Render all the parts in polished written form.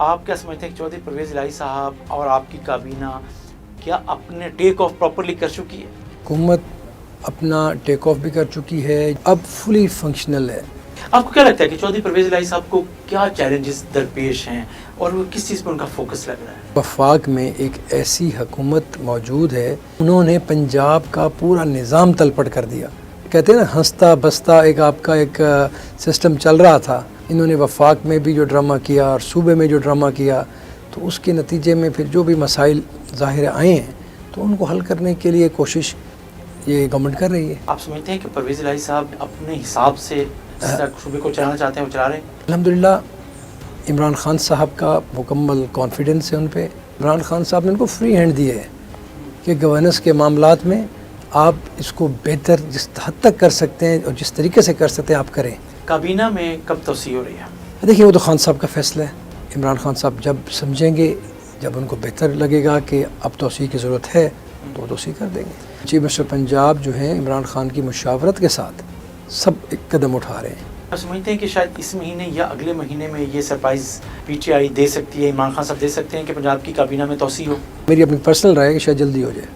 آپ کیا سمجھتے ہیں کہ چودھری پرویز الہی صاحب اور آپ کی کابینہ کیا اپنے ٹیک آف پراپرلی کر چکی ہے؟ حکومت اپنا ٹیک آف بھی کر چکی ہے، اب فلی فنکشنل ہے۔ آپ کو کیا لگتا ہے کہ چودھری پرویز الہی صاحب کو کیا چیلنجز درپیش ہیں اور وہ کس چیز پر ان کا فوکس لگ رہا ہے؟ وفاق میں ایک ایسی حکومت موجود ہے، انہوں نے پنجاب کا پورا نظام تلپٹ کر دیا۔ کہتے ہیں نا ہنستا بستا ایک آپ کا ایک سسٹم چل رہا تھا، انہوں نے وفاق میں بھی جو ڈرامہ کیا اور صوبے میں جو ڈرامہ کیا، تو اس کے نتیجے میں پھر جو بھی مسائل ظاہر آئے ہیں تو ان کو حل کرنے کے لیے کوشش یہ گورنمنٹ کر رہی ہے۔ آپ سمجھتے ہیں کہ پرویز الہی صاحب اپنے حساب سے صوبے کو چلانا چاہتے ہیں، وہ چلا رہے ہیں؟ الحمدللہ عمران خان صاحب کا مکمل کانفیڈنس ہے ان پہ۔ عمران خان صاحب نے ان کو فری ہینڈ دی ہے کہ گورننس کے معاملات میں آپ اس کو بہتر جس حد تک کر سکتے ہیں اور جس طریقے سے کر سکتے ہیں آپ کریں۔ کابینہ میں کب توسیع ہو رہی ہے؟ دیکھیے وہ تو خان صاحب کا فیصلہ ہے۔ عمران خان صاحب جب سمجھیں گے، جب ان کو بہتر لگے گا کہ اب توسیع کی ضرورت ہے تو وہ توسیع کر دیں گے۔ چیف منسٹر پنجاب جو ہیں عمران خان کی مشاورت کے ساتھ سب ایک قدم اٹھا رہے ہیں۔ آپ سمجھتے ہیں کہ شاید اس مہینے یا اگلے مہینے میں یہ سرپرائز پی ٹی آئی دے سکتی ہے، عمران خان صاحب دے سکتے ہیں کہ پنجاب کی کابینہ میں توسیع ہو؟ میری اپنی پرسنل رائے ہے کہ شاید جلدی ہو جائے،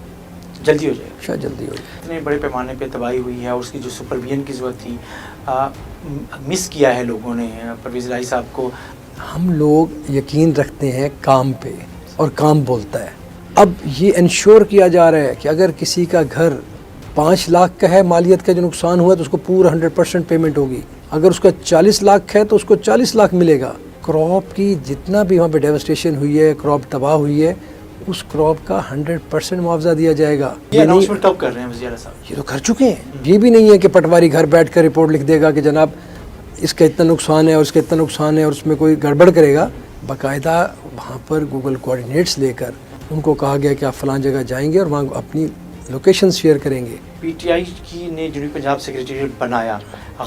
جلدی ہو جائے، شاید جلدی ہو جائے۔ اتنے بڑے پیمانے پہ تباہی ہوئی ہے اور اس کی جو سپرویژن کی ضرورت تھی، مس کیا ہے لوگوں نے پرویز الہی صاحب کو۔ ہم لوگ یقین رکھتے ہیں کام پہ اور کام بولتا ہے۔ اب یہ انشور کیا جا رہا ہے کہ اگر کسی کا گھر 5 لاکھ کا ہے، مالیت کا جو نقصان ہوا ہے تو اس کو پورا 100% پیمنٹ ہوگی۔ اگر اس کا 40 لاکھ ہے تو اس کو 40 لاکھ ملے گا۔ کراپ کی جتنا بھی وہاں پہ ڈیوسٹیشن ہوئی ہے، کراپ تباہ ہوئی ہے، اس کراپ کا 100% معاوضہ دیا جائے گا۔ یہ اناؤنسمنٹ کب کر رہے ہیں وزیر اعلیٰ صاحب؟ یہ تو کر چکے ہیں۔ یہ بھی نہیں ہے کہ پٹواری گھر بیٹھ کر رپورٹ لکھ دے گا کہ جناب اس کا اتنا نقصان ہے اور اس کا اتنا نقصان ہے اور اس میں کوئی گڑبڑ کرے گا۔ باقاعدہ وہاں پر گوگل کوآرڈینیٹس لے کر ان کو کہا گیا کہ آپ فلاں جگہ جائیں گے اور وہاں اپنی لوکیشن شیئر کریں گے۔ پی ٹی آئی کی نے جنوبی پنجاب سیکریٹریٹ بنایا،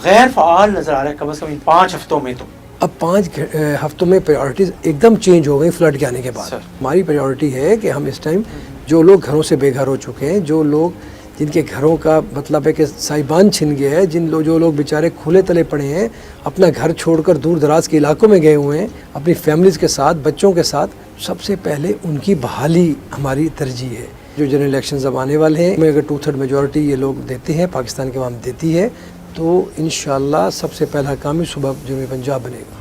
غیر فعال نظر آ رہا ہے کم از کم ان 5 ہفتوں میں۔ تو اب 5 ہفتوں میں پریورٹیز ایک دم چینج ہو گئی فلڈ کے آنے کے بعد۔ ہماری پریورٹی ہے کہ ہم اس ٹائم جو لوگ گھروں سے بے گھر ہو چکے ہیں، جو لوگ جن کے گھروں کا مطلب ہے کہ سائبان چھن گیا ہے، جو لوگ بیچارے کھلے تلے پڑے ہیں، اپنا گھر چھوڑ کر دور دراز کے علاقوں میں گئے ہوئے ہیں اپنی فیملیز کے ساتھ، بچوں کے ساتھ، سب سے پہلے ان کی بحالی ہماری ترجیح ہے۔ جو جنرل الیکشنز اب آنے والے ہیں میں اگر 2/3 میجورٹی یہ لوگ دیتے ہیں، پاکستان کے عوام دیتی ہے، تو انشاءاللہ سب سے پہلا کام ہی صوبہ جنوبی پنجاب بنے گا۔